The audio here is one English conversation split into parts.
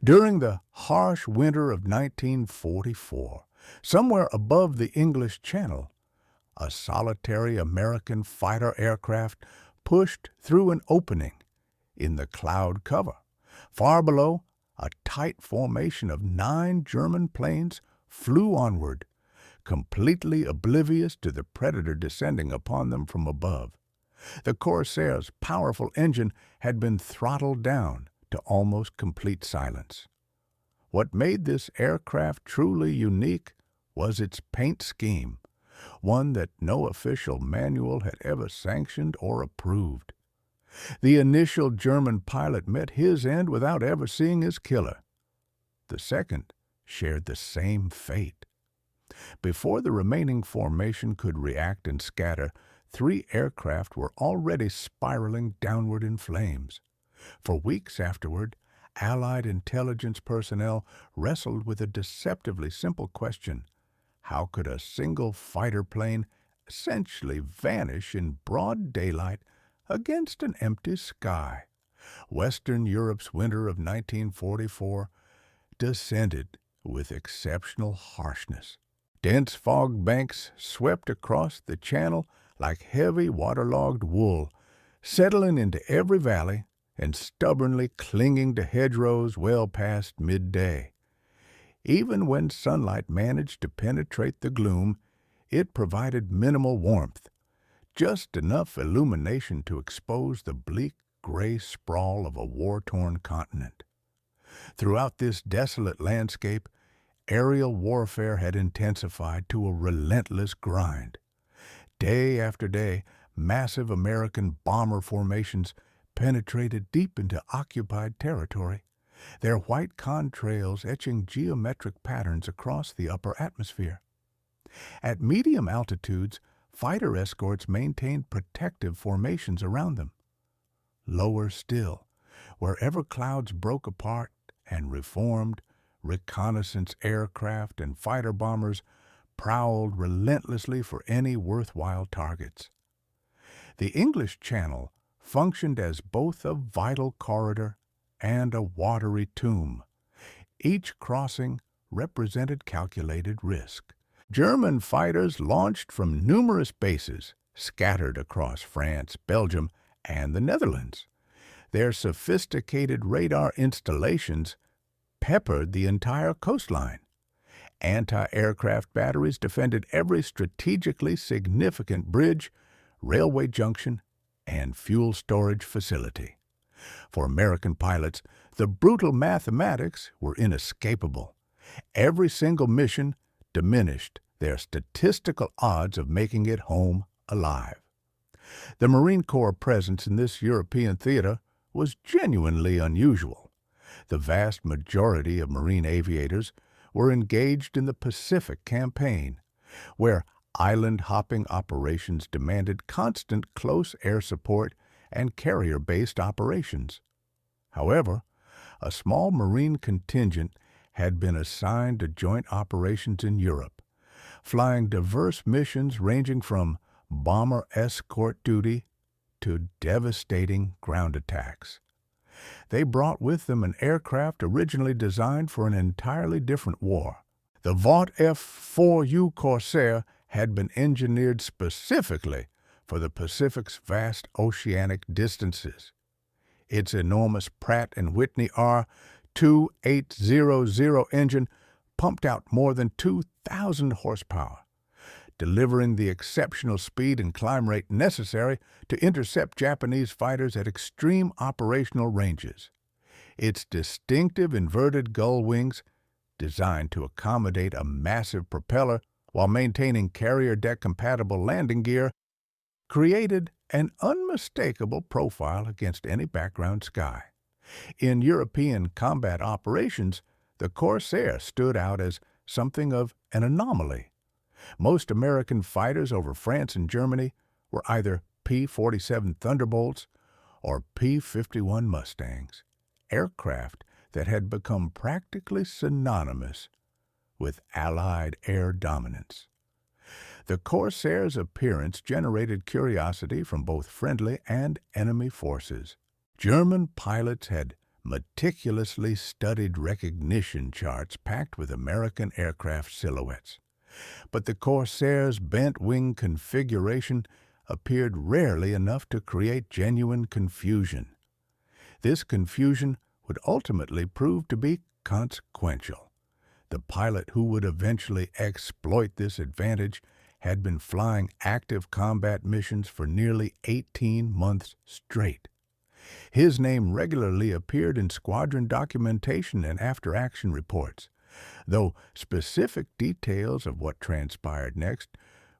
During the harsh winter of 1944, somewhere above the English Channel, a solitary American fighter aircraft pushed through an opening in the cloud cover. Far below, a tight formation of 9 German planes flew onward, completely oblivious to the predator descending upon them from above. The Corsair's powerful engine had been throttled down to almost complete silence. What made this aircraft truly unique was its paint scheme, one that no official manual had ever sanctioned or approved. The initial German pilot met his end without ever seeing his killer. The second shared the same fate. Before the remaining formation could react and scatter, 3 aircraft were already spiraling downward in flames. For weeks afterward, Allied intelligence personnel wrestled with a deceptively simple question: how could a single fighter plane essentially vanish in broad daylight against an empty sky? Western Europe's winter of 1944 descended with exceptional harshness. Dense fog banks swept across the channel like heavy waterlogged wool, settling into every valley and stubbornly clinging to hedgerows well past midday. Even when sunlight managed to penetrate the gloom, it provided minimal warmth, just enough illumination to expose the bleak gray sprawl of a war-torn continent. Throughout this desolate landscape, aerial warfare had intensified to a relentless grind. Day after day, massive American bomber formations penetrated deep into occupied territory, their white contrails etching geometric patterns across the upper atmosphere. At medium altitudes, fighter escorts maintained protective formations around them. Lower still, wherever clouds broke apart and reformed, reconnaissance aircraft and fighter bombers prowled relentlessly for any worthwhile targets. The English Channel functioned as both a vital corridor and a watery tomb. Each crossing represented calculated risk. German fighters launched from numerous bases scattered across France, Belgium, and the Netherlands. Their sophisticated radar installations peppered the entire coastline. Anti-aircraft batteries defended every strategically significant bridge, railway junction, and fuel storage facility. For American pilots, the brutal mathematics were inescapable. Every single mission diminished their statistical odds of making it home alive. The Marine Corps' presence in this European theater was genuinely unusual. The vast majority of Marine aviators were engaged in the Pacific Campaign, where island-hopping operations demanded constant close air support and carrier-based operations. However, a small Marine contingent had been assigned to joint operations in Europe, flying diverse missions ranging from bomber escort duty to devastating ground attacks. They brought with them an aircraft originally designed for an entirely different war. The Vought F-4U Corsair had been engineered specifically for the Pacific's vast oceanic distances. Its enormous Pratt & Whitney R2800 engine pumped out more than 2,000 horsepower, delivering the exceptional speed and climb rate necessary to intercept Japanese fighters at extreme operational ranges. Its distinctive inverted gull wings, designed to accommodate a massive propeller while maintaining carrier deck-compatible landing gear, created an unmistakable profile against any background sky. In European combat operations, the Corsair stood out as something of an anomaly. Most American fighters over France and Germany were either P-47 Thunderbolts or P-51 Mustangs, aircraft that had become practically synonymous with Allied air dominance. The Corsair's appearance generated curiosity from both friendly and enemy forces. German pilots had meticulously studied recognition charts packed with American aircraft silhouettes. But the Corsair's bent wing configuration appeared rarely enough to create genuine confusion. This confusion would ultimately prove to be consequential. The pilot who would eventually exploit this advantage had been flying active combat missions for nearly 18 months straight. His name regularly appeared in squadron documentation and after-action reports, though specific details of what transpired next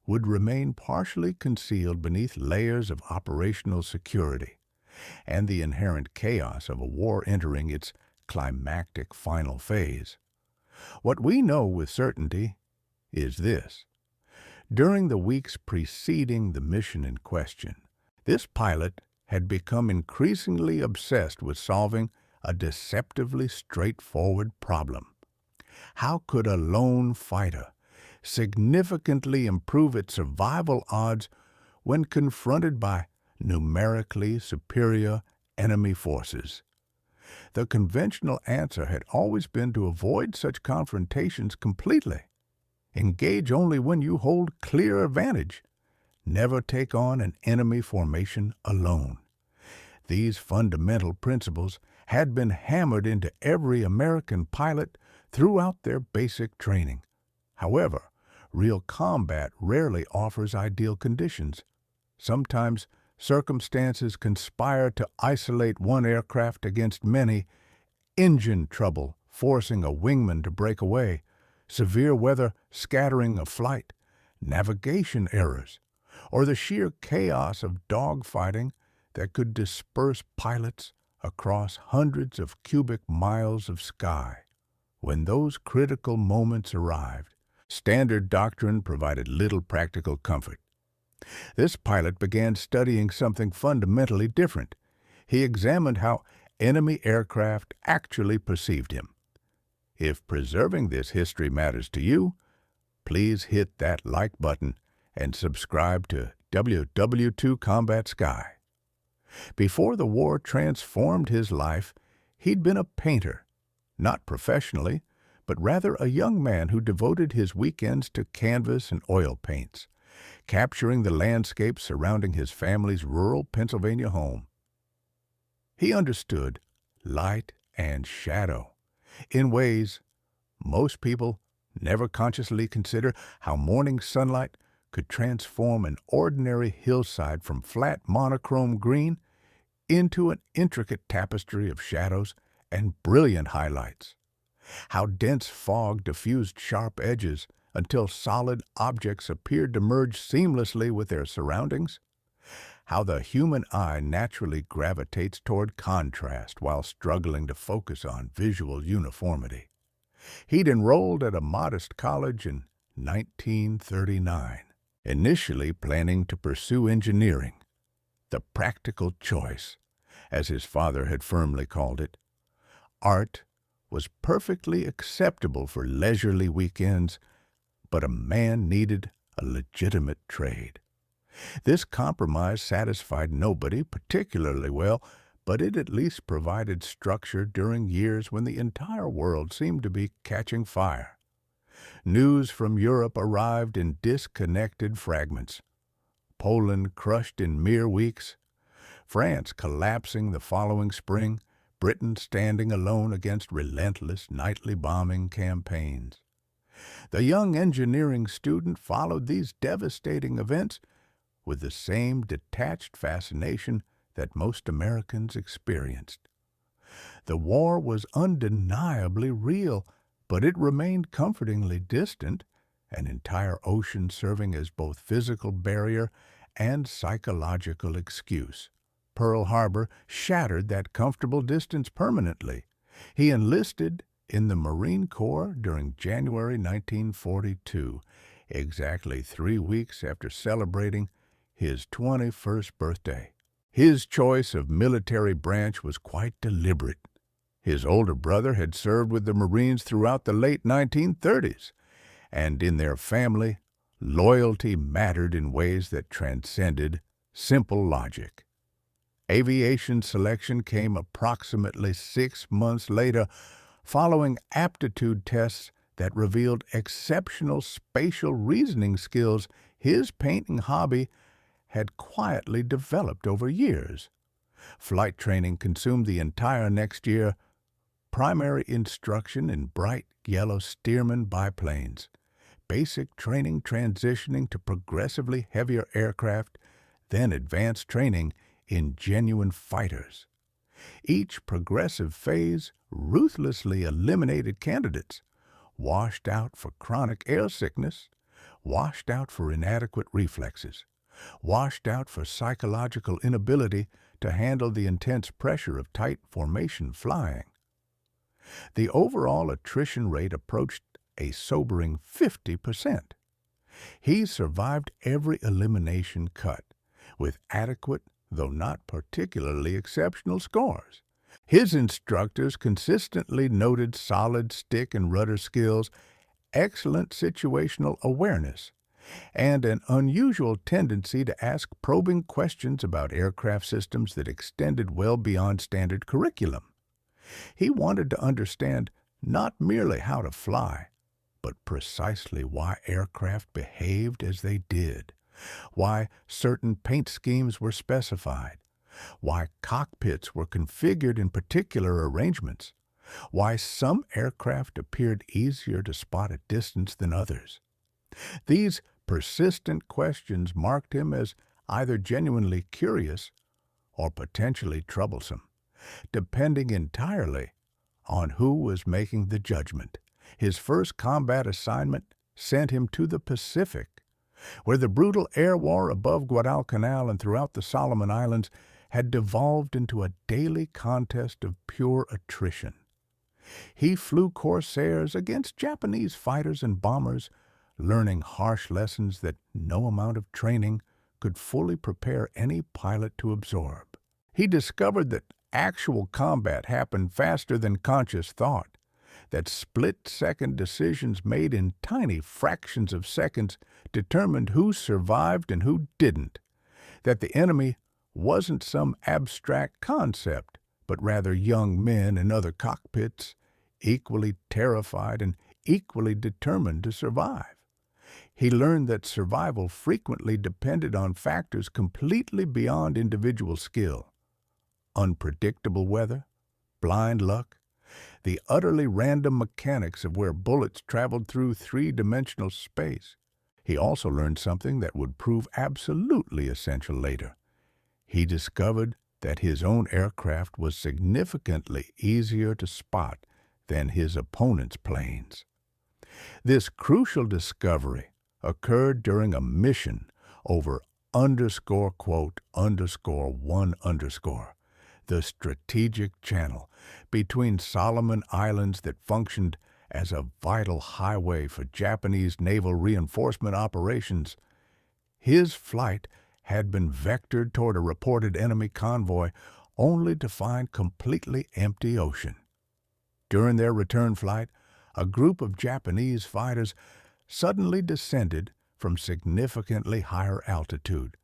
would remain partially concealed beneath layers of operational security and the inherent chaos of a war entering its climactic final phase. What we know with certainty is this. During the weeks preceding the mission in question, this pilot had become increasingly obsessed with solving a deceptively straightforward problem. How could a lone fighter significantly improve its survival odds when confronted by numerically superior enemy forces? The conventional answer had always been to avoid such confrontations completely. Engage only when you hold clear advantage. Never take on an enemy formation alone. These fundamental principles had been hammered into every American pilot throughout their basic training. However, real combat rarely offers ideal conditions. Sometimes circumstances conspire to isolate one aircraft against many, engine trouble forcing a wingman to break away, severe weather scattering a flight, navigation errors, or the sheer chaos of dogfighting that could disperse pilots across hundreds of cubic miles of sky. When those critical moments arrived, standard doctrine provided little practical comfort. This pilot began studying something fundamentally different. He examined how enemy aircraft actually perceived him. If preserving this history matters to you, please hit that like button and subscribe to WW2 Combat Sky. Before the war transformed his life, he'd been a painter, not professionally, but rather a young man who devoted his weekends to canvas and oil paints, capturing the landscape surrounding his family's rural Pennsylvania home. He understood light and shadow in ways most people never consciously consider. How morning sunlight could transform an ordinary hillside from flat monochrome green into an intricate tapestry of shadows and brilliant highlights. How dense fog diffused sharp edges until solid objects appeared to merge seamlessly with their surroundings. How the human eye naturally gravitates toward contrast while struggling to focus on visual uniformity. He'd enrolled at a modest college in 1939, initially planning to pursue engineering, the practical choice, as his father had firmly called it. Art was perfectly acceptable for leisurely weekends, but a man needed a legitimate trade. This compromise satisfied nobody particularly well, but it at least provided structure during years when the entire world seemed to be catching fire. News from Europe arrived in disconnected fragments. Poland crushed in mere weeks, France collapsing the following spring, Britain standing alone against relentless nightly bombing campaigns. The young engineering student followed these devastating events with the same detached fascination that most Americans experienced. The war was undeniably real, but it remained comfortingly distant, an entire ocean serving as both physical barrier and psychological excuse. Pearl Harbor shattered that comfortable distance permanently. He enlisted in the Marine Corps during January 1942, exactly 3 weeks after celebrating his 21st birthday. His choice of military branch was quite deliberate. His older brother had served with the Marines throughout the late 1930s, and in their family, loyalty mattered in ways that transcended simple logic. Aviation selection came approximately 6 months later, following aptitude tests that revealed exceptional spatial reasoning skills his painting hobby had quietly developed over years. Flight training consumed the entire next year, primary instruction in bright yellow Stearman biplanes, basic training transitioning to progressively heavier aircraft, then advanced training in genuine fighters. Each progressive phase ruthlessly eliminated candidates, washed out for chronic air sickness, washed out for inadequate reflexes, washed out for psychological inability to handle the intense pressure of tight formation flying. The overall attrition rate approached a sobering 50%. He survived every elimination cut with adequate, though not particularly exceptional scores. His instructors consistently noted solid stick and rudder skills, excellent situational awareness, and an unusual tendency to ask probing questions about aircraft systems that extended well beyond standard curriculum. He wanted to understand not merely how to fly, but precisely why aircraft behaved as they did, why certain paint schemes were specified, why cockpits were configured in particular arrangements, why some aircraft appeared easier to spot at distance than others. These persistent questions marked him as either genuinely curious or potentially troublesome, depending entirely on who was making the judgment. His first combat assignment sent him to the Pacific, where the brutal air war above Guadalcanal and throughout the Solomon Islands had devolved into a daily contest of pure attrition. He flew Corsairs against Japanese fighters and bombers, learning harsh lessons that no amount of training could fully prepare any pilot to absorb. He discovered that actual combat happened faster than conscious thought, that split-second decisions made in tiny fractions of seconds determined who survived and who didn't, that the enemy wasn't some abstract concept, but rather young men in other cockpits, equally terrified and equally determined to survive. He learned that survival frequently depended on factors completely beyond individual skill: unpredictable weather, blind luck, the utterly random mechanics of where bullets traveled through three-dimensional space. He also learned something that would prove absolutely essential later. He discovered that his own aircraft was significantly easier to spot than his opponent's planes. This crucial discovery occurred during a mission over _1_, the strategic channel between Solomon Islands that functioned as a vital highway for Japanese naval reinforcement operations. His flight had been vectored toward a reported enemy convoy, only to find completely empty ocean. During their return flight, a group of Japanese fighters suddenly descended from significantly higher altitude,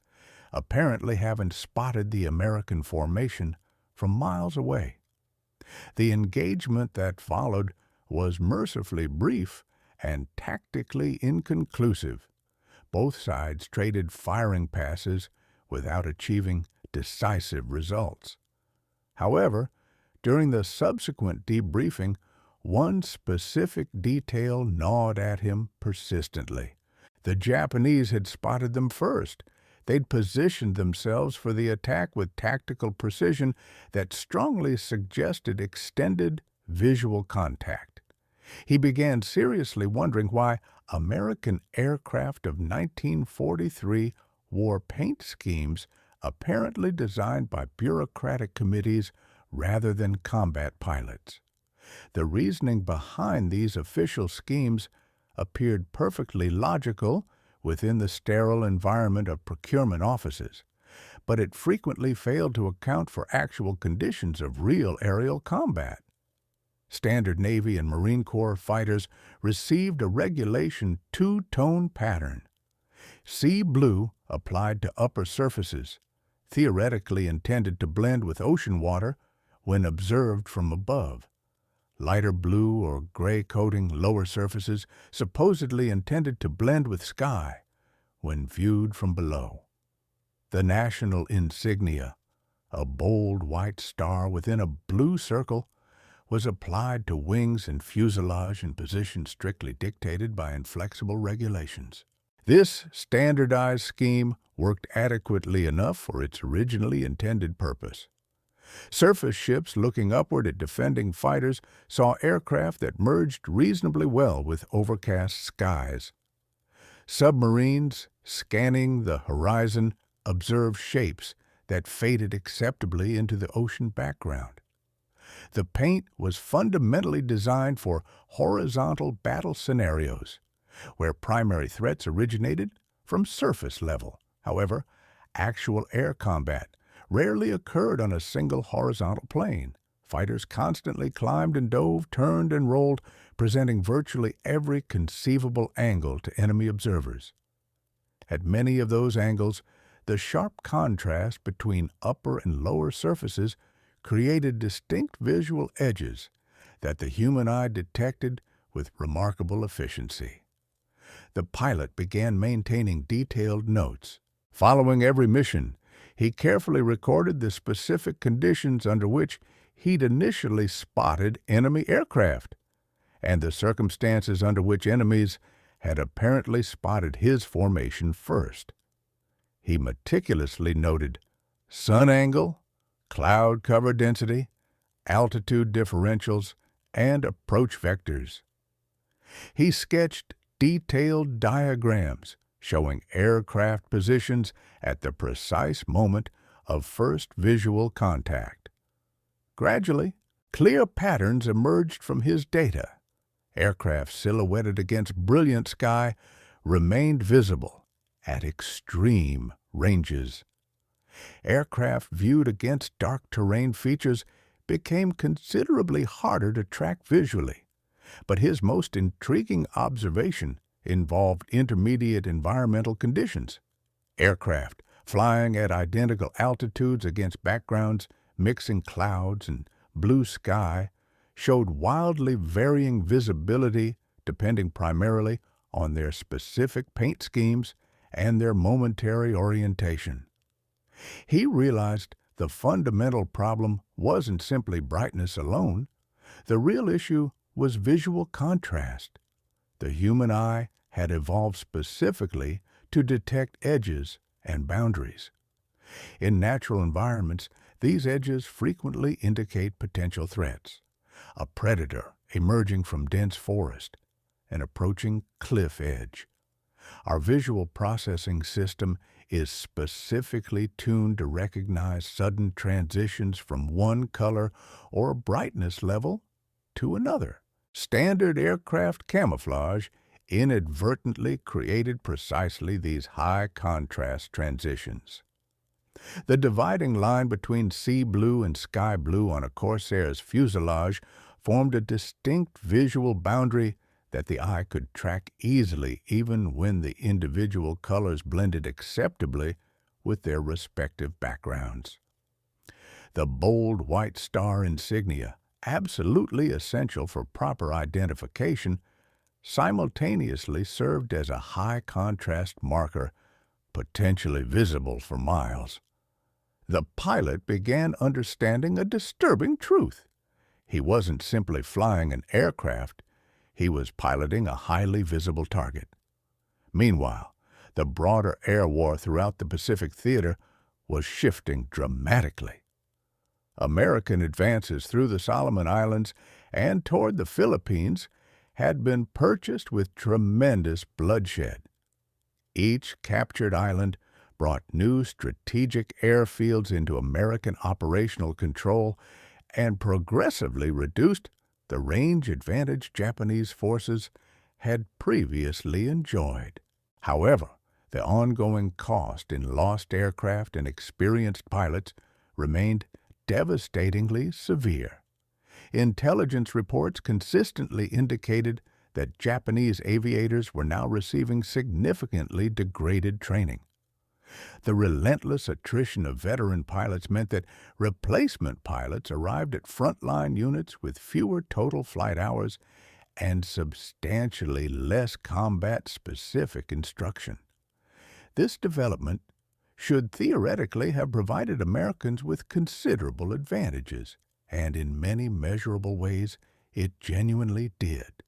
apparently having spotted the American formation from miles away. The engagement that followed was mercifully brief and tactically inconclusive. Both sides traded firing passes without achieving decisive results. However, during the subsequent debriefing, one specific detail gnawed at him persistently. The Japanese had spotted them first. They'd positioned themselves for the attack with tactical precision that strongly suggested extended visual contact. He began seriously wondering why American aircraft of 1943 wore paint schemes apparently designed by bureaucratic committees rather than combat pilots. The reasoning behind these official schemes appeared perfectly logical within the sterile environment of procurement offices, but it frequently failed to account for actual conditions of real aerial combat. Standard Navy and Marine Corps fighters received a regulation two-tone pattern: sea blue applied to upper surfaces, theoretically intended to blend with ocean water when observed from above. Lighter blue or gray coating lower surfaces supposedly intended to blend with sky when viewed from below. The national insignia, a bold white star within a blue circle, was applied to wings and fuselage in positions strictly dictated by inflexible regulations. This standardized scheme worked adequately enough for its originally intended purpose. Surface ships looking upward at defending fighters saw aircraft that merged reasonably well with overcast skies. Submarines, scanning the horizon, observed shapes that faded acceptably into the ocean background. The paint was fundamentally designed for horizontal battle scenarios, where primary threats originated from surface level. However, actual air combat rarely occurred on a single horizontal plane. Fighters constantly climbed and dove, turned and rolled, presenting virtually every conceivable angle to enemy observers. At many of those angles, the sharp contrast between upper and lower surfaces created distinct visual edges that the human eye detected with remarkable efficiency. The pilot began maintaining detailed notes. Following every mission, he carefully recorded the specific conditions under which he'd initially spotted enemy aircraft and the circumstances under which enemies had apparently spotted his formation first. He meticulously noted sun angle, cloud cover density, altitude differentials, and approach vectors. He sketched detailed diagrams showing aircraft positions at the precise moment of first visual contact. Gradually, clear patterns emerged from his data. Aircraft silhouetted against brilliant sky remained visible at extreme ranges. Aircraft viewed against dark terrain features became considerably harder to track visually, but his most intriguing observation involved intermediate environmental conditions. Aircraft flying at identical altitudes against backgrounds mixing clouds and blue sky showed wildly varying visibility depending primarily on their specific paint schemes and their momentary orientation. He realized the fundamental problem wasn't simply brightness alone. The real issue was visual contrast. The human eye had evolved specifically to detect edges and boundaries. In natural environments, these edges frequently indicate potential threats. A predator emerging from dense forest, an approaching cliff edge. Our visual processing system is specifically tuned to recognize sudden transitions from one color or brightness level to another. Standard aircraft camouflage inadvertently created precisely these high-contrast transitions. The dividing line between sea blue and sky blue on a Corsair's fuselage formed a distinct visual boundary that the eye could track easily even when the individual colors blended acceptably with their respective backgrounds. The bold white star insignia, absolutely essential for proper identification, simultaneously served as a high-contrast marker, potentially visible for miles. The pilot began understanding a disturbing truth. He wasn't simply flying an aircraft, he was piloting a highly visible target. Meanwhile, the broader air war throughout the Pacific theater was shifting dramatically. American advances through the Solomon Islands and toward the Philippines had been purchased with tremendous bloodshed. Each captured island brought new strategic airfields into American operational control and progressively reduced the range advantage Japanese forces had previously enjoyed. However, the ongoing cost in lost aircraft and experienced pilots remained devastatingly severe. Intelligence reports consistently indicated that Japanese aviators were now receiving significantly degraded training. The relentless attrition of veteran pilots meant that replacement pilots arrived at frontline units with fewer total flight hours and substantially less combat-specific instruction. This development should theoretically have provided Americans with considerable advantages, and in many measurable ways it genuinely did.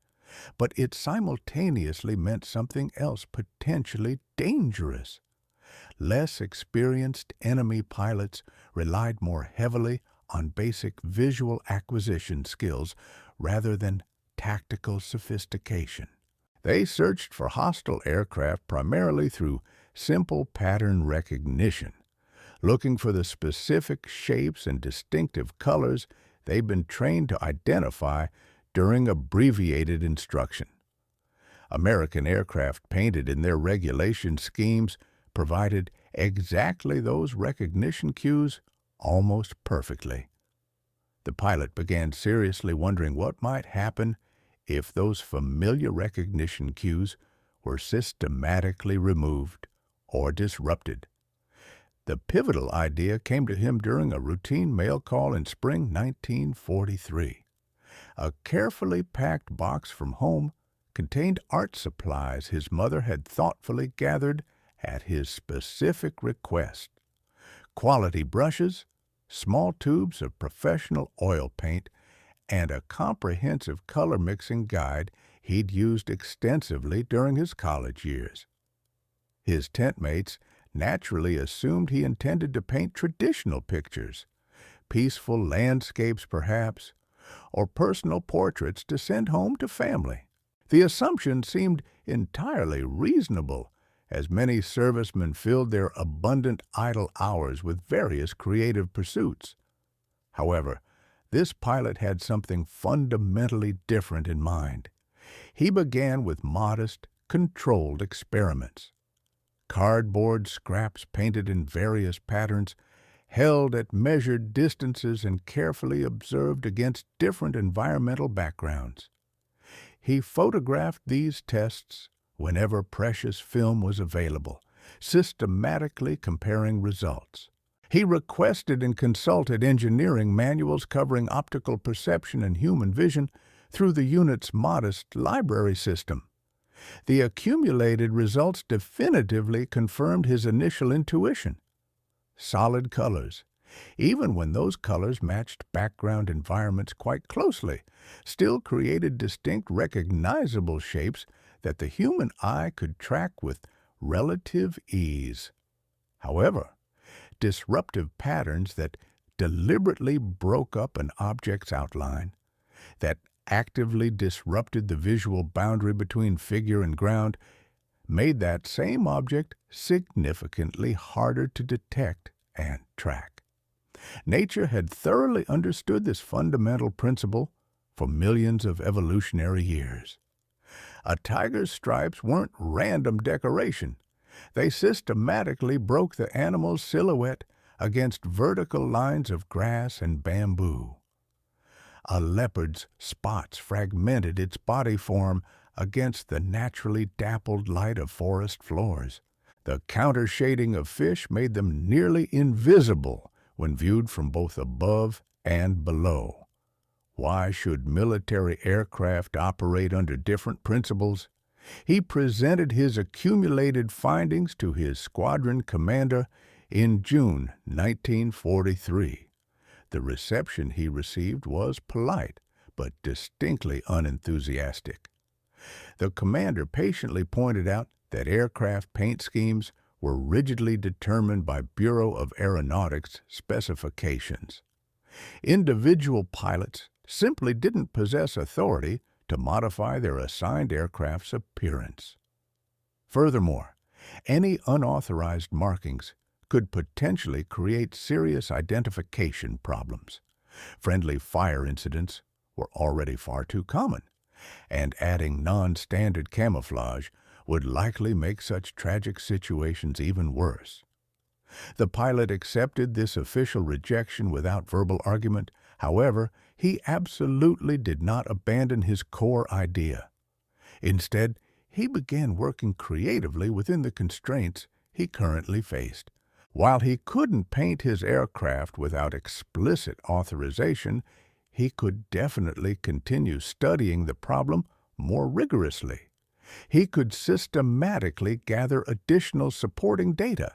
But it simultaneously meant something else potentially dangerous. Less experienced enemy pilots relied more heavily on basic visual acquisition skills rather than tactical sophistication. They searched for hostile aircraft primarily through simple pattern recognition, looking for the specific shapes and distinctive colors they've been trained to identify during abbreviated instruction. American aircraft painted in their regulation schemes provided exactly those recognition cues almost perfectly. The pilot began seriously wondering what might happen if those familiar recognition cues were systematically removed or disrupted. The pivotal idea came to him during a routine mail call in spring 1943. A carefully packed box from home contained art supplies his mother had thoughtfully gathered at his specific request. Quality brushes, small tubes of professional oil paint, and a comprehensive color mixing guide he'd used extensively during his college years. His tent mates naturally assumed he intended to paint traditional pictures, peaceful landscapes perhaps, or personal portraits to send home to family. The assumption seemed entirely reasonable, as many servicemen filled their abundant idle hours with various creative pursuits. However, this pilot had something fundamentally different in mind. He began with modest, controlled experiments. Cardboard scraps painted in various patterns, held at measured distances and carefully observed against different environmental backgrounds. He photographed these tests whenever precious film was available, systematically comparing results. He requested and consulted engineering manuals covering optical perception and human vision through the unit's modest library system. The accumulated results definitively confirmed his initial intuition. Solid colors, even when those colors matched background environments quite closely, still created distinct recognizable shapes that the human eye could track with relative ease. However, disruptive patterns that deliberately broke up an object's outline, that actively disrupted the visual boundary between figure and ground, made that same object significantly harder to detect and track. Nature had thoroughly understood this fundamental principle for millions of evolutionary years. A tiger's stripes weren't random decoration. They systematically broke the animal's silhouette against vertical lines of grass and bamboo. A leopard's spots fragmented its body form against the naturally dappled light of forest floors. The counter-shading of fish made them nearly invisible when viewed from both above and below. Why should military aircraft operate under different principles? He presented his accumulated findings to his squadron commander in June 1943. The reception he received was polite, but distinctly unenthusiastic. The commander patiently pointed out that aircraft paint schemes were rigidly determined by Bureau of Aeronautics specifications. Individual pilots simply didn't possess authority to modify their assigned aircraft's appearance. Furthermore, any unauthorized markings could potentially create serious identification problems. Friendly fire incidents were already far too common, and adding non-standard camouflage would likely make such tragic situations even worse. The pilot accepted this official rejection without verbal argument. However, he absolutely did not abandon his core idea. Instead, he began working creatively within the constraints he currently faced. While he couldn't paint his aircraft without explicit authorization, he could definitely continue studying the problem more rigorously. He could systematically gather additional supporting data.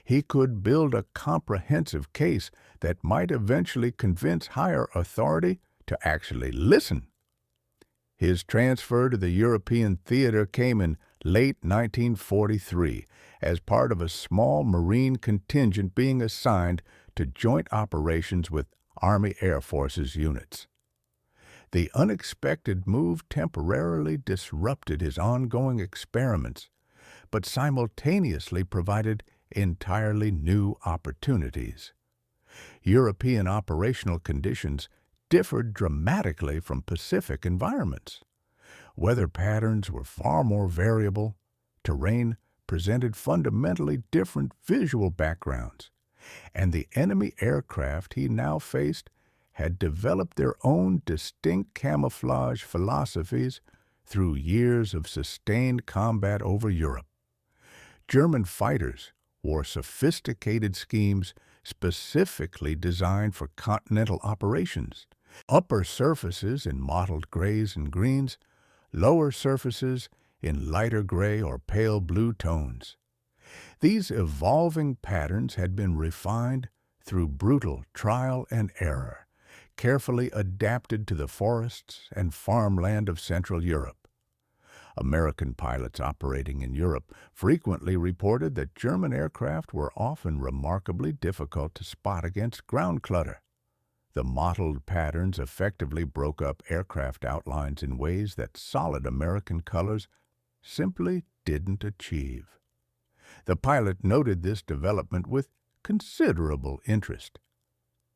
He could build a comprehensive case that might eventually convince higher authority to actually listen. His transfer to the European theater came in late 1943 as part of a small Marine contingent being assigned to joint operations with Army Air Forces units. The unexpected move temporarily disrupted his ongoing experiments, but simultaneously provided entirely new opportunities. European operational conditions differed dramatically from Pacific environments. Weather patterns were far more variable. Terrain presented fundamentally different visual backgrounds, and the enemy aircraft he now faced had developed their own distinct camouflage philosophies through years of sustained combat over Europe. German fighters wore sophisticated schemes specifically designed for continental operations. Upper surfaces in mottled grays and greens, lower surfaces in lighter gray or pale blue tones. These evolving patterns had been refined through brutal trial and error, carefully adapted to the forests and farmland of Central Europe. American pilots operating in Europe frequently reported that German aircraft were often remarkably difficult to spot against ground clutter. The mottled patterns effectively broke up aircraft outlines in ways that solid American colors simply didn't achieve. The pilot noted this development with considerable interest.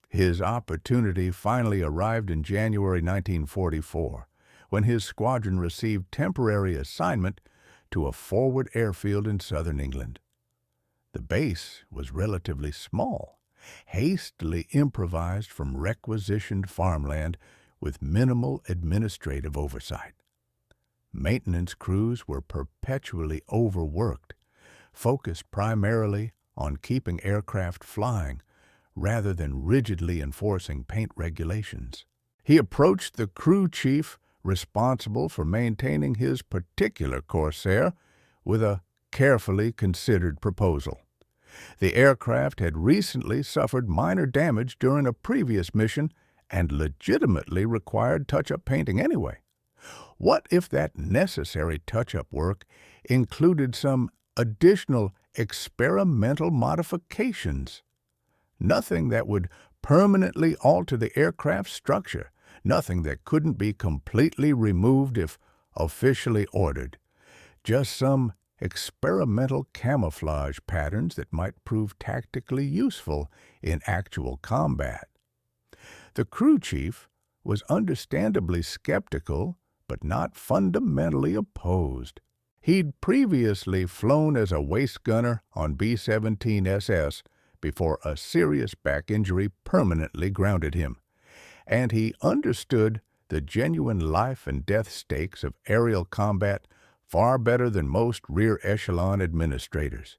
His opportunity finally arrived in January 1944, when his squadron received temporary assignment to a forward airfield in southern England. The base was relatively small, hastily improvised from requisitioned farmland with minimal administrative oversight. Maintenance crews were perpetually overworked, focused primarily on keeping aircraft flying rather than rigidly enforcing paint regulations. He approached the crew chief responsible for maintaining his particular Corsair with a carefully considered proposal. The aircraft had recently suffered minor damage during a previous mission and legitimately required touch-up painting anyway. What if that necessary touch-up work included some additional experimental modifications? Nothing that would permanently alter the aircraft's structure, nothing that couldn't be completely removed if officially ordered. Just some experimental camouflage patterns that might prove tactically useful in actual combat. The crew chief was understandably skeptical, but not fundamentally opposed. He'd previously flown as a waist gunner on B-17 SS before a serious back injury permanently grounded him, and he understood the genuine life and death stakes of aerial combat far better than most rear echelon administrators.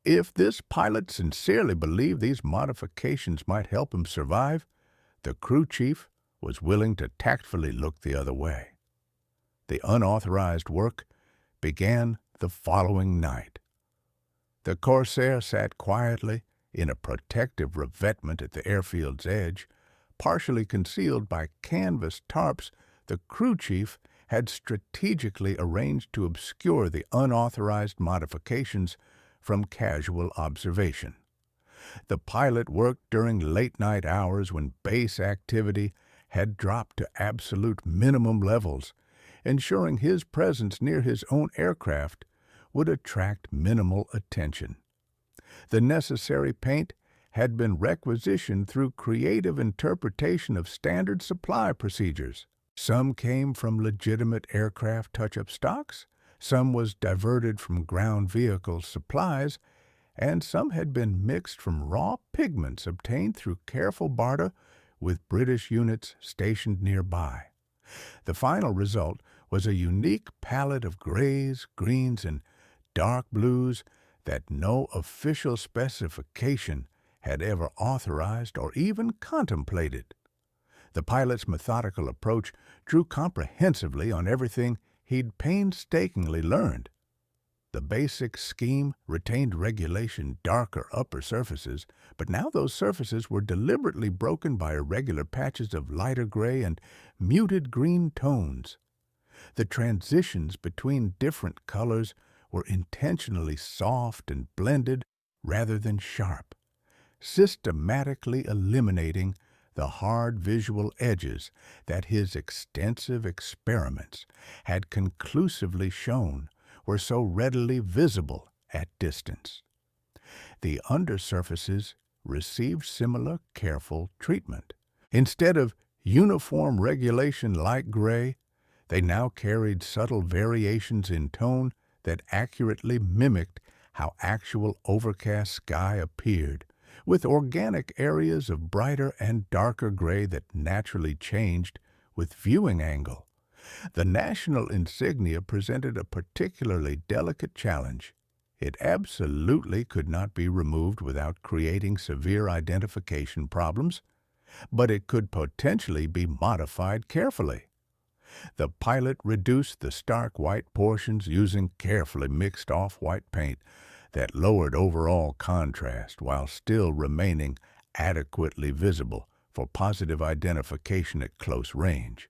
If this pilot sincerely believed these modifications might help him survive, the crew chief was willing to tactfully look the other way. The unauthorized work began the following night. The Corsair sat quietly in a protective revetment at the airfield's edge. Partially concealed by canvas tarps, the crew chief had strategically arranged to obscure the unauthorized modifications from casual observation. The pilot worked during late-night hours when base activity had dropped to absolute minimum levels, ensuring his presence near his own aircraft would attract minimal attention. The necessary paint had been requisitioned through creative interpretation of standard supply procedures. Some came from legitimate aircraft touch-up stocks, some was diverted from ground vehicle supplies, and some had been mixed from raw pigments obtained through careful barter with British units stationed nearby. The final result was a unique palette of grays, greens, and dark blues that no official specification had ever authorized or even contemplated. The pilot's methodical approach drew comprehensively on everything he'd painstakingly learned. The basic scheme retained regulation darker upper surfaces, but now those surfaces were deliberately broken by irregular patches of lighter gray and muted green tones. The transitions between different colors were intentionally soft and blended rather than sharp, systematically eliminating the hard visual edges that his extensive experiments had conclusively shown were so readily visible at distance. The undersurfaces received similar careful treatment. Instead of uniform regulation light gray, they now carried subtle variations in tone that accurately mimicked how actual overcast sky appeared, with organic areas of brighter and darker gray that naturally changed with viewing angle. The national insignia presented a particularly delicate challenge. It absolutely could not be removed without creating severe identification problems, but it could potentially be modified carefully. The pilot reduced the stark white portions using carefully mixed off-white paint that lowered overall contrast while still remaining adequately visible for positive identification at close range.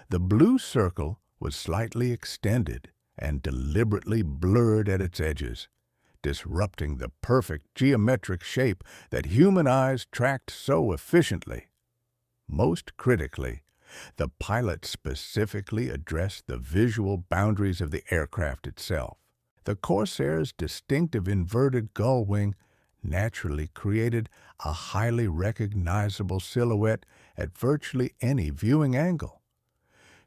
The blue circle was slightly extended and deliberately blurred at its edges, disrupting the perfect geometric shape that human eyes tracked so efficiently. Most critically, the pilot specifically addressed the visual boundaries of the aircraft itself. The Corsair's distinctive inverted gull wing naturally created a highly recognizable silhouette at virtually any viewing angle.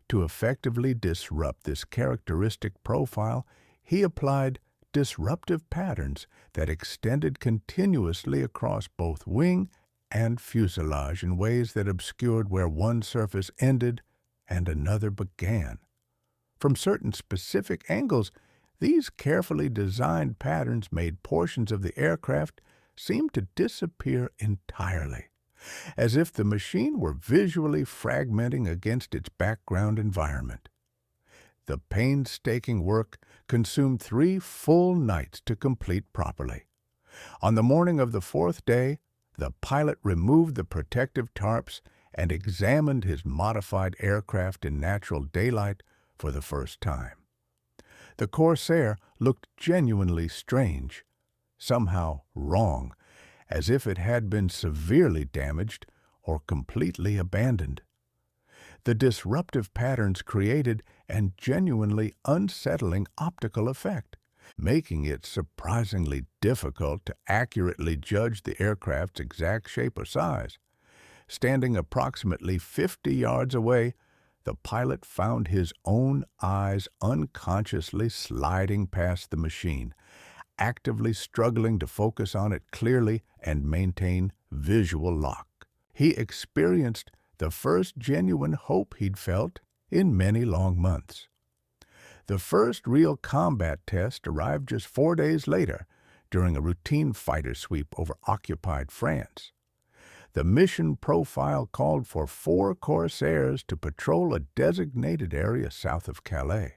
To effectively disrupt this characteristic profile, he applied disruptive patterns that extended continuously across both wing and fuselage in ways that obscured where one surface ended and another began. From certain specific angles, these carefully designed patterns made portions of the aircraft seem to disappear entirely, as if the machine were visually fragmenting against its background environment. The painstaking work consumed 3 full nights to complete properly. On the morning of the 4th day, the pilot removed the protective tarps and examined his modified aircraft in natural daylight for the first time. The Corsair looked genuinely strange, somehow wrong, as if it had been severely damaged or completely abandoned. The disruptive patterns created an genuinely unsettling optical effect, making it surprisingly difficult to accurately judge the aircraft's exact shape or size. Standing approximately 50 yards away, the pilot found his own eyes unconsciously sliding past the machine, actively struggling to focus on it clearly and maintain visual lock. He experienced the first genuine hope he'd felt in many long months. The first real combat test arrived just 4 days later during a routine fighter sweep over occupied France. The mission profile called for 4 Corsairs to patrol a designated area south of Calais,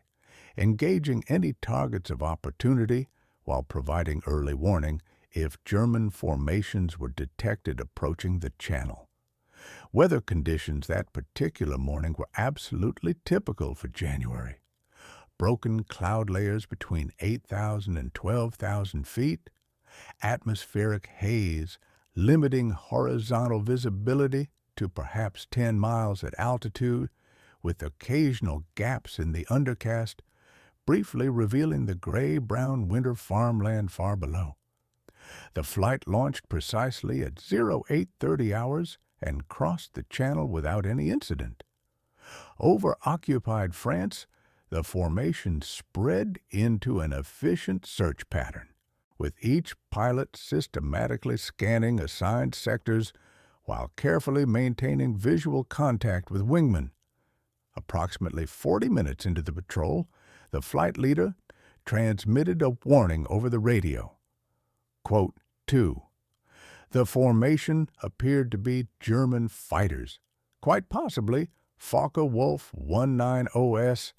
engaging any targets of opportunity while providing early warning if German formations were detected approaching the channel. Weather conditions that particular morning were absolutely typical for January. Broken cloud layers between 8,000 and 12,000 feet, atmospheric haze limiting horizontal visibility to perhaps 10 miles at altitude, with occasional gaps in the undercast, briefly revealing the gray-brown winter farmland far below. The flight launched precisely at 0830 hours and crossed the channel without any incident. Over occupied France, the formation spread into an efficient search pattern, with each pilot systematically scanning assigned sectors while carefully maintaining visual contact with wingmen. Approximately 40 minutes into the patrol, the flight leader, transmitted a warning over the radio. Quote 2. The formation appeared to be German fighters, quite possibly Focke-Wulf 190S,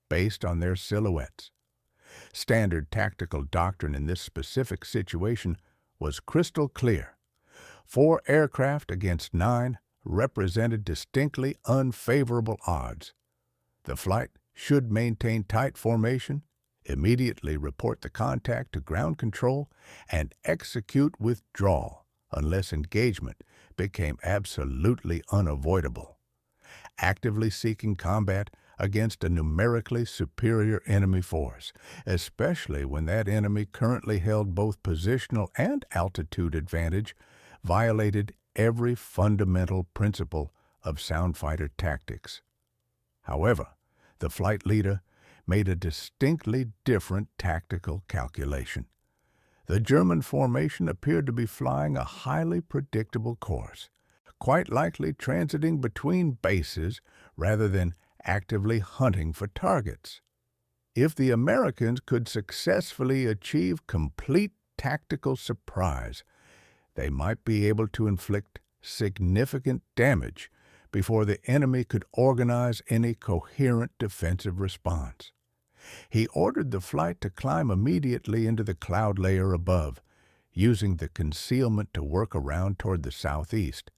based on their silhouettes. Standard tactical doctrine in this specific situation was crystal clear. 4 aircraft against 9 represented distinctly unfavorable odds. The flight should maintain tight formation, immediately report the contact to ground control, and execute withdrawal unless engagement became absolutely unavoidable. Actively seeking combat against a numerically superior enemy force, especially when that enemy currently held both positional and altitude advantage, violated every fundamental principle of sound fighter tactics. However, the flight leader made a distinctly different tactical calculation. The German formation appeared to be flying a highly predictable course, quite likely transiting between bases rather than actively hunting for targets. If the Americans could successfully achieve complete tactical surprise, they might be able to inflict significant damage before the enemy could organize any coherent defensive response. He ordered the flight to climb immediately into the cloud layer above, using the concealment to work around toward the southeast,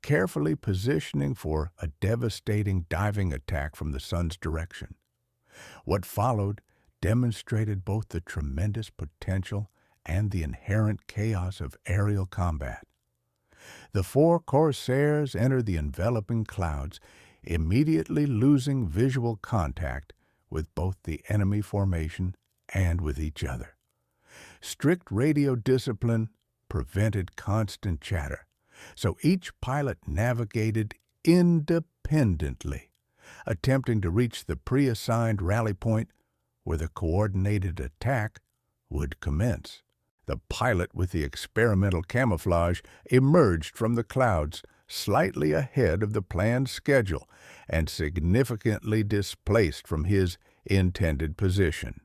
carefully positioning for a devastating diving attack from the sun's direction. What followed demonstrated both the tremendous potential and the inherent chaos of aerial combat. The 4 Corsairs entered the enveloping clouds, immediately losing visual contact with both the enemy formation and with each other. Strict radio discipline prevented constant chatter, so each pilot navigated independently, attempting to reach the pre-assigned rally point where the coordinated attack would commence. The pilot with the experimental camouflage emerged from the clouds slightly ahead of the planned schedule and significantly displaced from his intended position.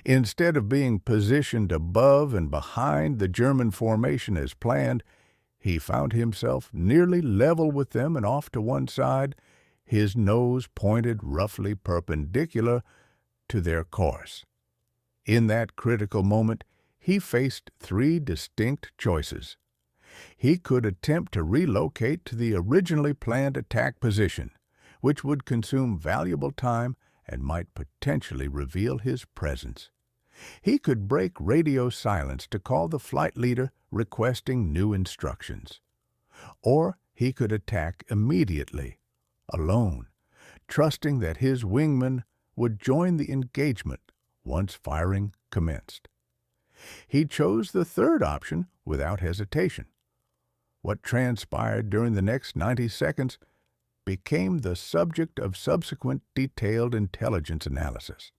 Instead of being positioned above and behind the German formation as planned, he found himself nearly level with them and off to one side, his nose pointed roughly perpendicular to their course. In that critical moment, he faced 3 distinct choices. He could attempt to relocate to the originally planned attack position, which would consume valuable time and might potentially reveal his presence. He could break radio silence to call the flight leader requesting new instructions. Or he could attack immediately, alone, trusting that his wingman would join the engagement once firing commenced. He chose the third option without hesitation. What transpired during the next 90 seconds became the subject of subsequent detailed intelligence analysis,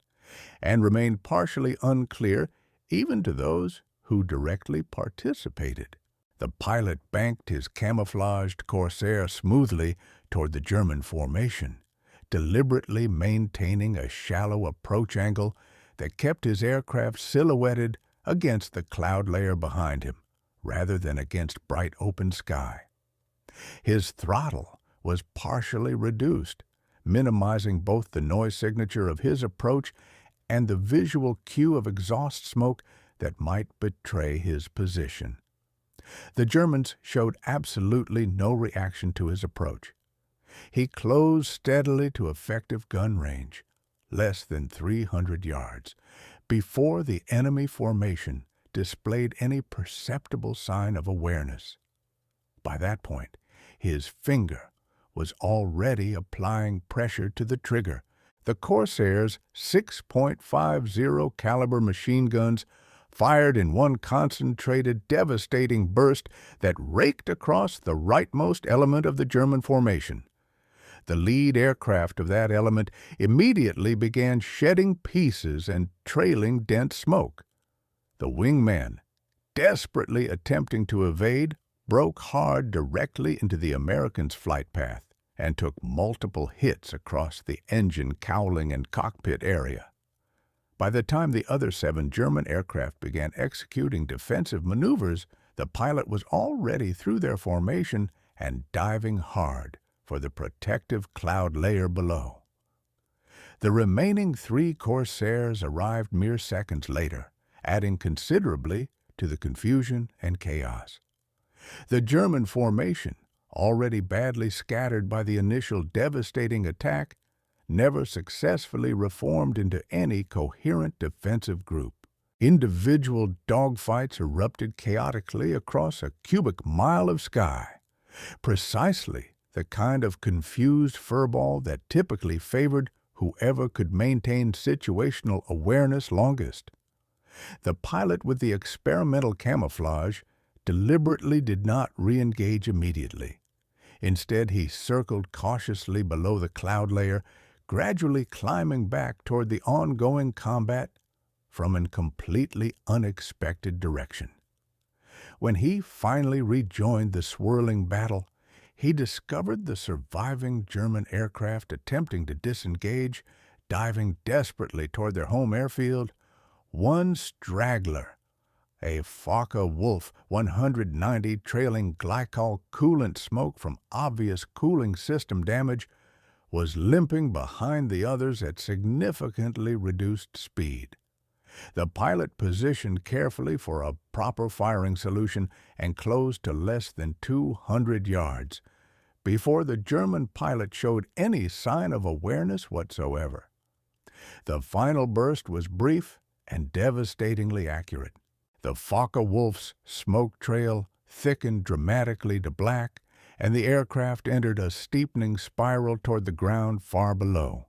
and remained partially unclear even to those who directly participated. The pilot banked his camouflaged Corsair smoothly toward the German formation, deliberately maintaining a shallow approach angle that kept his aircraft silhouetted against the cloud layer behind him, rather than against bright open sky. His throttle was partially reduced, minimizing both the noise signature of his approach and the visual cue of exhaust smoke that might betray his position. The Germans showed absolutely no reaction to his approach. He closed steadily to effective gun range, less than 300 yards, before the enemy formation displayed any perceptible sign of awareness. By that point, his finger was already applying pressure to the trigger. The Corsair's 6.50 caliber machine guns fired in one concentrated, devastating burst that raked across the rightmost element of the German formation. The lead aircraft of that element immediately began shedding pieces and trailing dense smoke. The wingman, desperately attempting to evade, broke hard directly into the American's flight path and took multiple hits across the engine cowling and cockpit area. By the time the other 7 German aircraft began executing defensive maneuvers, the pilot was already through their formation and diving hard for the protective cloud layer below. The remaining 3 Corsairs arrived mere seconds later, adding considerably to the confusion and chaos. The German formation, already badly scattered by the initial devastating attack, never successfully reformed into any coherent defensive group. Individual dogfights erupted chaotically across a cubic mile of sky, precisely the kind of confused furball that typically favored whoever could maintain situational awareness longest. The pilot with the experimental camouflage deliberately did not re-engage immediately. Instead, he circled cautiously below the cloud layer, gradually climbing back toward the ongoing combat from a completely unexpected direction. When he finally rejoined the swirling battle, he discovered the surviving German aircraft attempting to disengage, diving desperately toward their home airfield. One straggler, a Focke-Wulf 190 trailing glycol coolant smoke from obvious cooling system damage, was limping behind the others at significantly reduced speed. The pilot positioned carefully for a proper firing solution and closed to less than 200 yards before the German pilot showed any sign of awareness whatsoever. The final burst was brief and devastatingly accurate. The Focke-Wulf's smoke trail thickened dramatically to black, and the aircraft entered a steepening spiral toward the ground far below.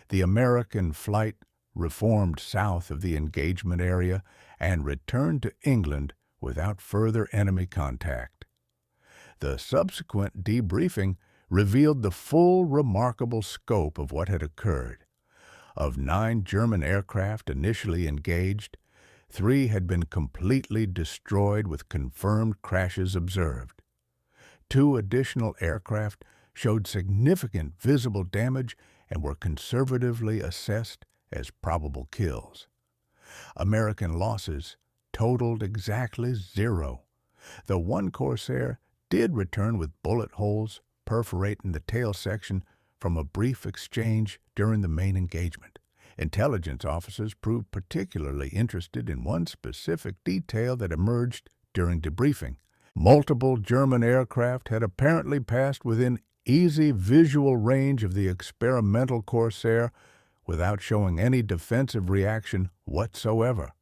The American flight reformed south of the engagement area and returned to England without further enemy contact. The subsequent debriefing revealed the full remarkable scope of what had occurred. Of 9 German aircraft initially engaged, 3 had been completely destroyed with confirmed crashes observed. 2 additional aircraft showed significant visible damage and were conservatively assessed as probable kills. American losses totaled exactly 0. The 1 Corsair did return with bullet holes perforating the tail section from a brief exchange during the main engagement. Intelligence officers proved particularly interested in one specific detail that emerged during debriefing. Multiple German aircraft had apparently passed within easy visual range of the experimental Corsair without showing any defensive reaction whatsoever.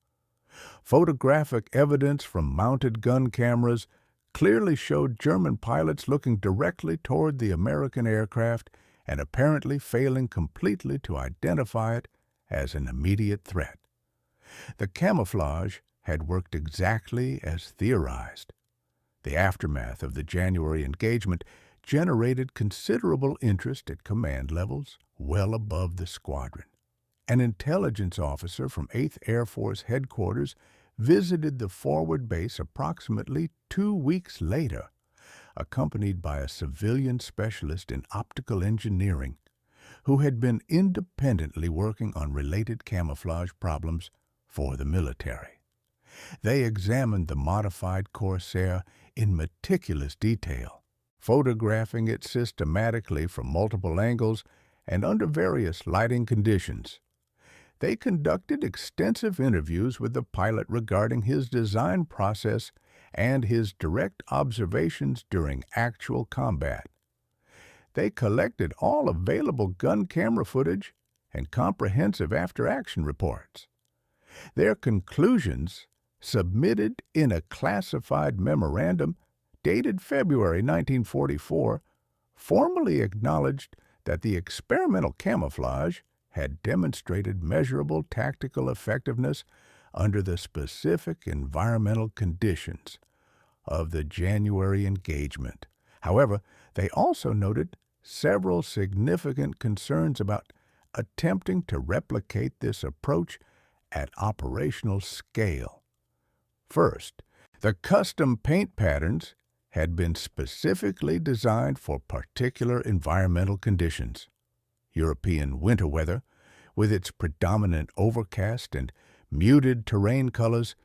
Photographic evidence from mounted gun cameras clearly showed German pilots looking directly toward the American aircraft and apparently failing completely to identify it as an immediate threat. The camouflage had worked exactly as theorized. The aftermath of the January engagement generated considerable interest at command levels well above the squadron. An intelligence officer from 8th Air Force Headquarters visited the forward base approximately 2 weeks later, accompanied by a civilian specialist in optical engineering who had been independently working on related camouflage problems for the military. They examined the modified Corsair in meticulous detail, photographing it systematically from multiple angles and under various lighting conditions. They conducted extensive interviews with the pilot regarding his design process and his direct observations during actual combat. They collected all available gun camera footage and comprehensive after-action reports. Their conclusions, submitted in a classified memorandum dated February 1944, formally acknowledged that the experimental camouflage had demonstrated measurable tactical effectiveness under the specific environmental conditions of the January engagement. However, they also noted several significant concerns about attempting to replicate this approach at operational scale. First, the custom paint patterns had been specifically designed for particular environmental conditions. European winter weather, with its predominant overcast and muted terrain colors,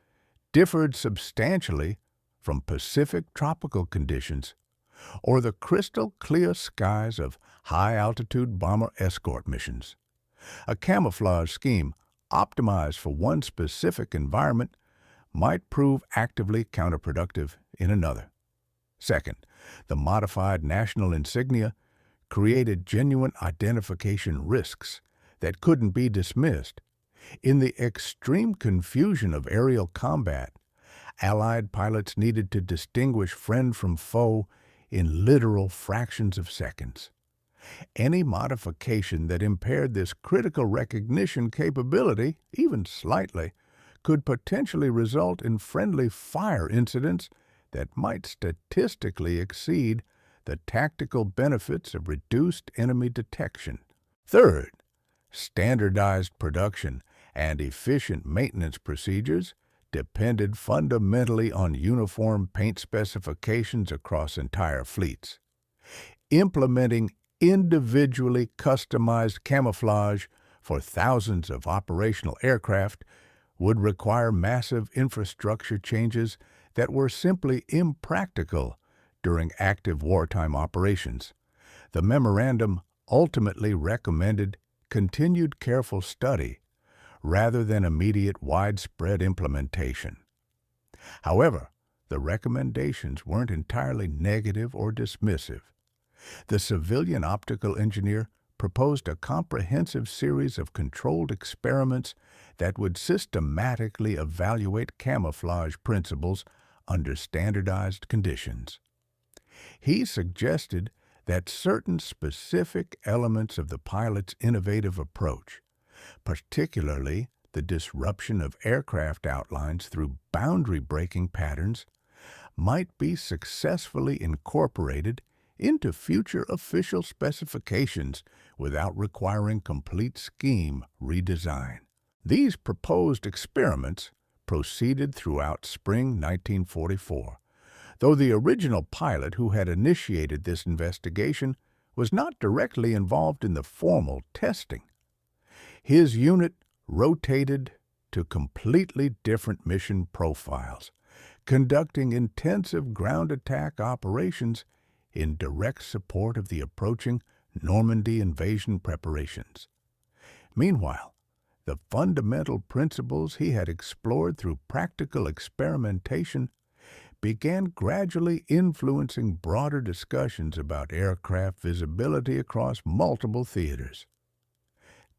differed substantially from Pacific tropical conditions or the crystal-clear skies of high-altitude bomber escort missions. A camouflage scheme optimized for one specific environment might prove actively counterproductive in another. Second, the modified national insignia created genuine identification risks that couldn't be dismissed. In the extreme confusion of aerial combat, Allied pilots needed to distinguish friend from foe in literal fractions of seconds. Any modification that impaired this critical recognition capability, even slightly, could potentially result in friendly fire incidents that might statistically exceed the tactical benefits of reduced enemy detection. Third, standardized production and efficient maintenance procedures depended fundamentally on uniform paint specifications across entire fleets. Implementing individually customized camouflage for thousands of operational aircraft would require massive infrastructure changes that were simply impractical during active wartime operations. The memorandum ultimately recommended continued careful study rather than immediate widespread implementation. However, the recommendations weren't entirely negative or dismissive. The civilian optical engineer proposed a comprehensive series of controlled experiments that would systematically evaluate camouflage principles under standardized conditions. He suggested that certain specific elements of the pilot's innovative approach, particularly the disruption of aircraft outlines through boundary-breaking patterns, might be successfully incorporated into future official specifications without requiring complete scheme redesign. These proposed experiments proceeded throughout spring 1944, though the original pilot who had initiated this investigation was not directly involved in the formal testing. His unit rotated to completely different mission profiles, conducting intensive ground attack operations in direct support of the approaching Normandy invasion preparations. Meanwhile, the fundamental principles he had explored through practical experimentation began gradually influencing broader discussions about aircraft visibility across multiple theaters.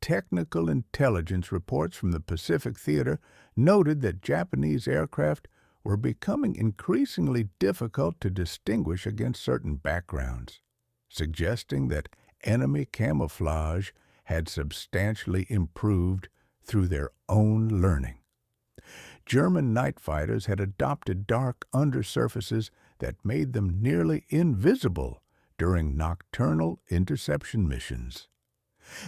Technical intelligence reports from the Pacific Theater noted that Japanese aircraft were becoming increasingly difficult to distinguish against certain backgrounds, suggesting that enemy camouflage had substantially improved through their own learning. German night fighters had adopted dark undersurfaces that made them nearly invisible during nocturnal interception missions.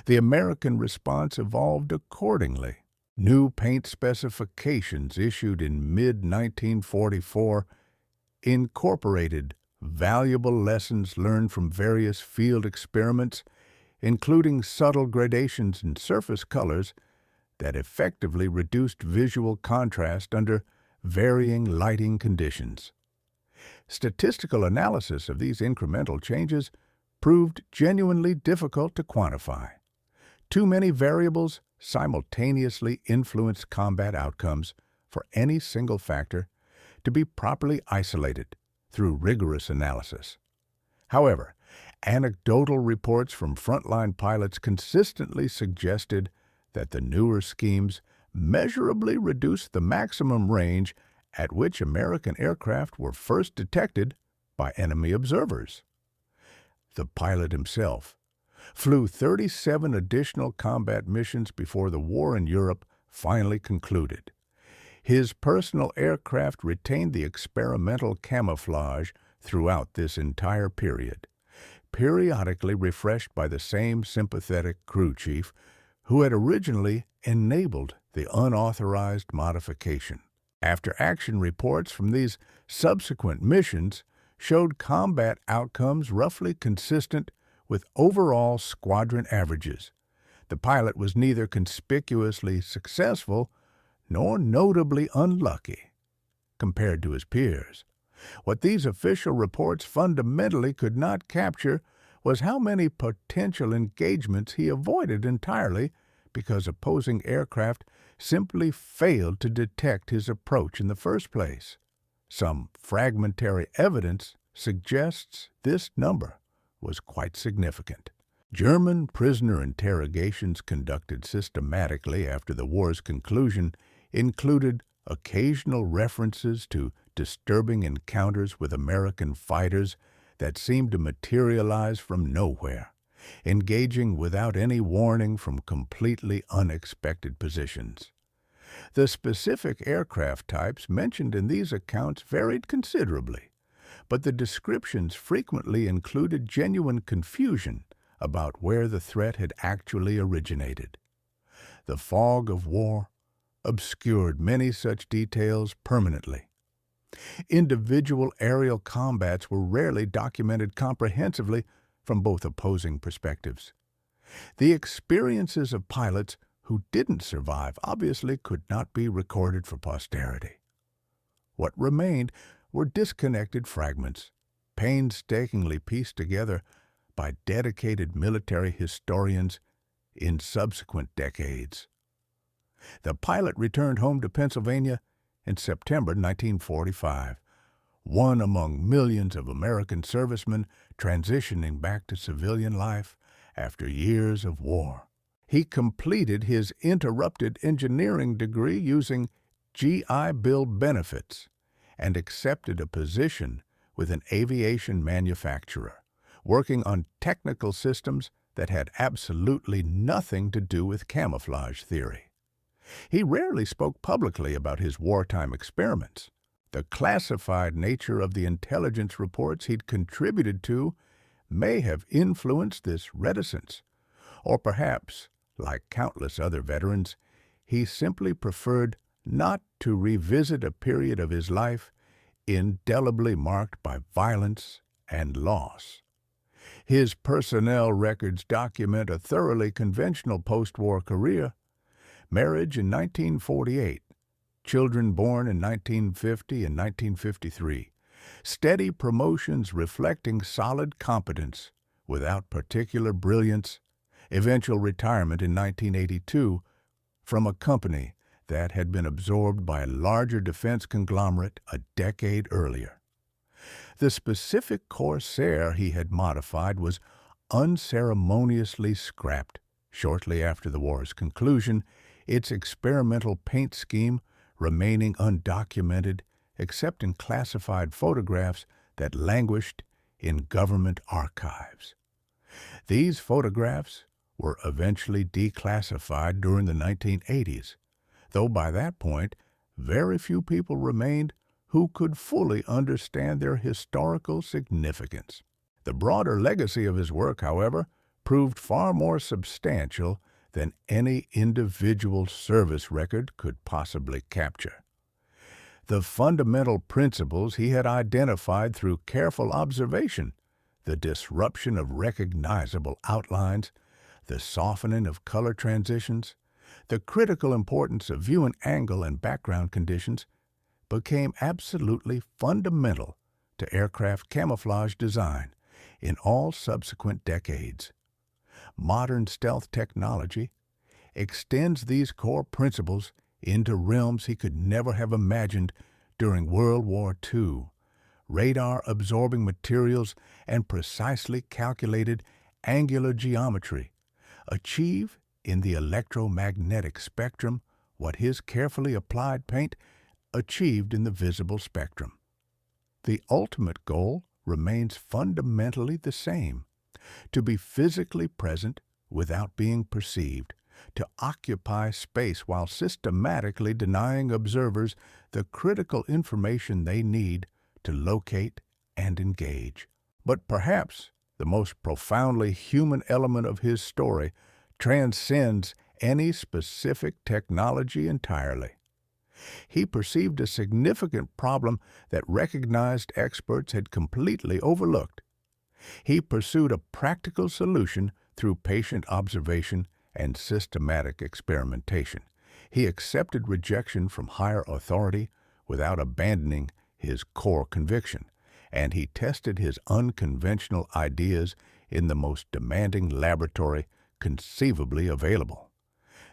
The American response evolved accordingly. New paint specifications issued in mid-1944 incorporated valuable lessons learned from various field experiments, including subtle gradations in surface colors that effectively reduced visual contrast under varying lighting conditions. Statistical analysis of these incremental changes proved genuinely difficult to quantify. Too many variables simultaneously influenced combat outcomes for any single factor to be properly isolated through rigorous analysis. However, anecdotal reports from frontline pilots consistently suggested that the newer schemes measurably reduced the maximum range at which American aircraft were first detected by enemy observers. The pilot himself flew 37 additional combat missions before the war in Europe finally concluded. His personal aircraft retained the experimental camouflage throughout this entire period, periodically refreshed by the same sympathetic crew chief who had originally enabled the unauthorized modification. After-action reports from these subsequent missions showed combat outcomes roughly consistent with overall squadron averages. The pilot was neither conspicuously successful nor notably unlucky compared to his peers. What these official reports fundamentally could not capture was how many potential engagements he avoided entirely because opposing aircraft simply failed to detect his approach in the first place. Some fragmentary evidence suggests this number was quite significant. German prisoner interrogations conducted systematically after the war's conclusion included occasional references to disturbing encounters with American fighters that seemed to materialize from nowhere, engaging without any warning from completely unexpected positions. The specific aircraft types mentioned in these accounts varied considerably, but the descriptions frequently included genuine confusion about where the threat had actually originated. The fog of war obscured many such details permanently. Individual aerial combats were rarely documented comprehensively from both opposing perspectives. The experiences of pilots who didn't survive obviously could not be recorded for posterity. What remained were disconnected fragments, painstakingly pieced together by dedicated military historians in subsequent decades. The pilot returned home to Pennsylvania in September 1945, one among millions of American servicemen transitioning back to civilian life after years of war. He completed his interrupted engineering degree using GI Bill benefits and accepted a position with an aviation manufacturer, working on technical systems that had absolutely nothing to do with camouflage theory. He rarely spoke publicly about his wartime experiments. The classified nature of the intelligence reports he'd contributed to may have influenced this reticence, or perhaps, like countless other veterans, he simply preferred not to revisit a period of his life indelibly marked by violence and loss. His personnel records document a thoroughly conventional post-war career: marriage in 1948, children born in 1950 and 1953, steady promotions reflecting solid competence without particular brilliance, eventual retirement in 1982 from a company that had been absorbed by a larger defense conglomerate a decade earlier. The specific Corsair he had modified was unceremoniously scrapped shortly after the war's conclusion, its experimental paint scheme remaining undocumented except in classified photographs that languished in government archives. These photographs were eventually declassified during the 1980s, though by that point very few people remained who could fully understand their historical significance. The broader legacy of his work, however, proved far more substantial than any individual service record could possibly capture. The fundamental principles he had identified through careful observation, the disruption of recognizable outlines, the softening of color transitions, the critical importance of viewing angle and background conditions, became absolutely fundamental to aircraft camouflage design in all subsequent decades. Modern stealth technology extends these core principles into realms he could never have imagined during World War II. Radar-absorbing materials and precisely calculated angular geometry achieve in the electromagnetic spectrum what his carefully applied paint achieved in the visible spectrum. The ultimate goal remains fundamentally the same: to be physically present without being perceived, to occupy space while systematically denying observers the critical information they need to locate and engage. But perhaps the most profoundly human element of his story transcends any specific technology entirely. He perceived a significant problem that recognized experts had completely overlooked. He pursued a practical solution through patient observation and systematic experimentation. He accepted rejection from higher authority without abandoning his core conviction, and he tested his unconventional ideas in the most demanding laboratory conceivably available,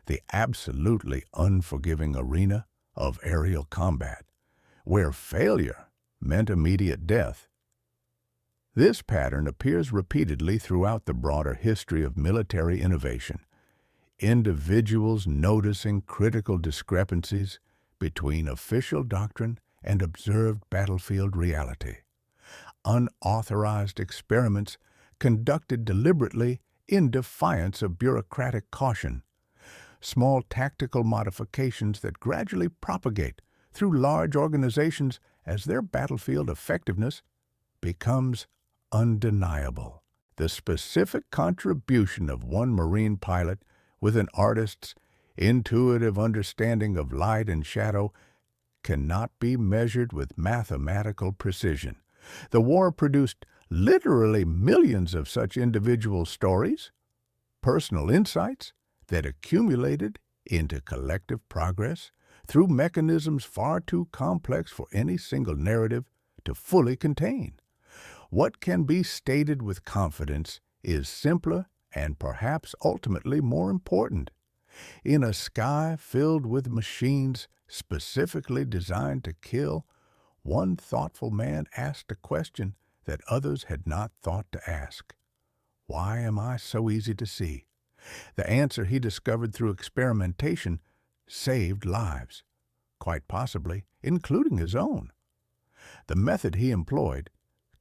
the absolutely unforgiving arena of aerial combat, where failure meant immediate death. This pattern appears repeatedly throughout the broader history of military innovation, individuals noticing critical discrepancies between official doctrine and observed battlefield reality. Unauthorized experiments conducted deliberately in defiance of bureaucratic caution. Small tactical modifications that gradually propagate through large organizations as their battlefield effectiveness becomes undeniable. The specific contribution of one Marine pilot with an artist's intuitive understanding of light and shadow cannot be measured with mathematical precision. The war produced literally millions of such individual stories, personal insights that accumulated into collective progress through mechanisms far too complex for any single narrative to fully contain. What can be stated with confidence is simpler and perhaps ultimately more important. In a sky filled with machines specifically designed to kill, one thoughtful man asked a question that others had not thought to ask. Why am I so easy to see? The answer he discovered through experimentation saved lives, quite possibly including his own. The method he employed,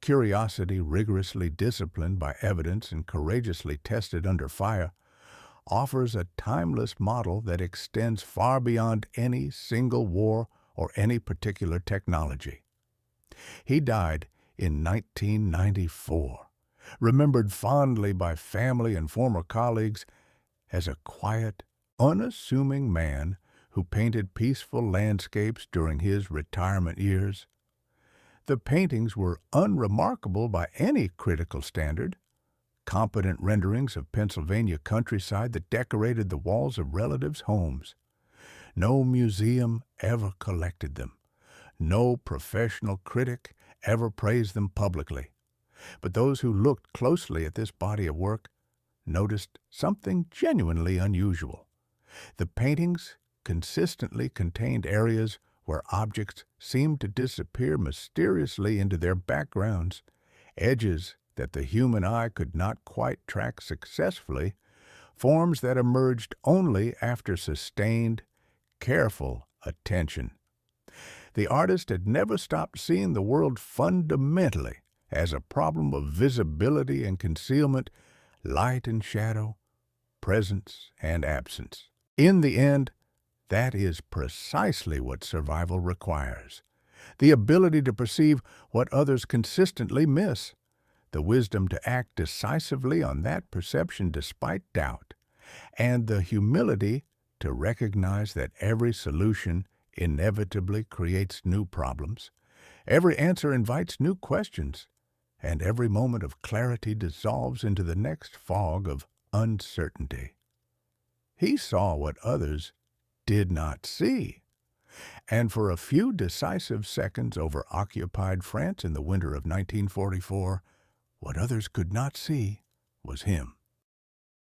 curiosity rigorously disciplined by evidence and courageously tested under fire, offers a timeless model that extends far beyond any single war or any particular technology. He died in 1994, remembered fondly by family and former colleagues as a quiet, unassuming man who painted peaceful landscapes during his retirement years. The paintings were unremarkable by any critical standard, competent renderings of Pennsylvania countryside that decorated the walls of relatives' homes. No museum ever collected them. No professional critic ever praised them publicly. But those who looked closely at this body of work noticed something genuinely unusual. The paintings consistently contained areas where objects seemed to disappear mysteriously into their backgrounds, edges that the human eye could not quite track successfully, forms that emerged only after sustained, careful attention. The artist had never stopped seeing the world fundamentally as a problem of visibility and concealment, light and shadow, presence and absence. In the end, that is precisely what survival requires. The ability to perceive what others consistently miss, the wisdom to act decisively on that perception despite doubt, and the humility to recognize that every solution inevitably creates new problems, every answer invites new questions, and every moment of clarity dissolves into the next fog of uncertainty. He saw what others did not see, and for a few decisive seconds over occupied France in the winter of 1944, what others could not see was him.